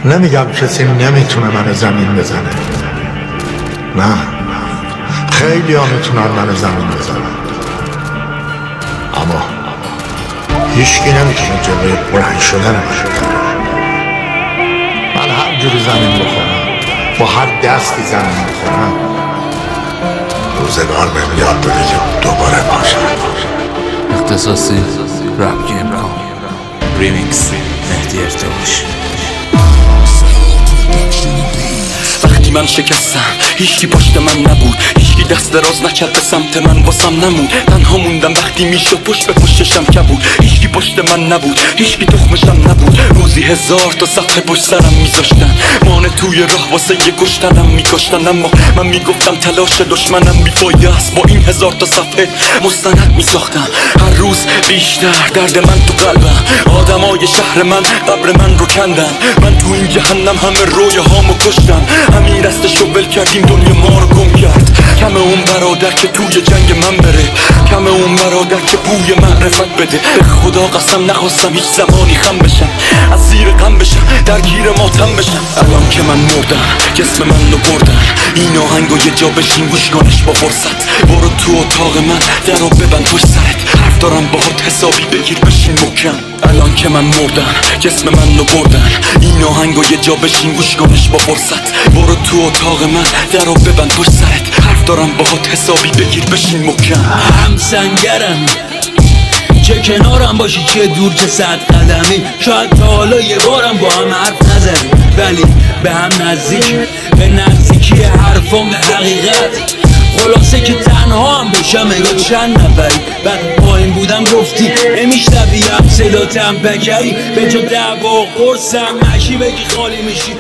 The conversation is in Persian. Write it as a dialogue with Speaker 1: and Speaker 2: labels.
Speaker 1: نمیگم کسی نمیتونه من زمین بزنه، نه، خیلی ها میتونن من زمین بزنن، اما هیچکی نمیتونه جلوی بلند شدن من هر جوری زمین بخورم، با هر دستی زمین بخورم، روزگار بهم یاد بده که دوباره باشم.
Speaker 2: اختصاصی رپ گیم کام ریمیکس مهدی ارتوش.
Speaker 3: وقتی من شکستم هیچی پشت من نبود، هیچی دست دراز نکرد به سمت من، واسم نمود. تنها موندم وقتی میشد پشت به پشتشم کبود، هیچی پشت من نبود، هیچی تخمشم نبود. روزی 1000 تا صفحه پشت سرم میذاشتن، مانع توی راه واسه یه کشتنم میکشتن، اما من میگفتم تلاش دشمنم بیفایده است. با این 1000 تا صفحه مستند میساختم، هر روز بیشتر درد من تو قلبم. آدمای شهر من قبر من رو کندن، من تو این جهنم همه رویاهامو کشتم. همین رستشو ول کردیم، دنیا ما رو گم کرد. کم اون برادر که توی جنگ من بره، کم اون برادر که بوی معرفت بده. به خدا قسم نخواستم هیچ زمانی خم بشم، از زیر غم بشم، درگیر ماتم بشم. الان که من مردم جسم من رو بردن، این آهنگو یه جا بشین گوش کنش با فرصت. برو تو اتاق من درو ببند پشت سرت، حرف دارم باهات حسابی بگیر بشین محکم. الان که من مردم جسم من رو بردن، این آهنگو یه جا بشین گوش کنش با فرصت. برو تو اتاق من درو ببند پشت سرت، حرف دارم باهات حسابی بگیر بشین محکم.
Speaker 4: هم سنگرم چه کنارم باشی چه دور چه 100 قدمی، شاید تا حالا یه بارم با هم حرف نزدیم، ولی به هم نزدیک، به نزدیکی حرفام به حقیقت. خلاصه که تنها هم بشم اگه چند نفری، بعد پایین بودم گفتی نمیشنوی هم صداتم بکری، به جا دعوا و قرصم نشی بگی خالی میشی.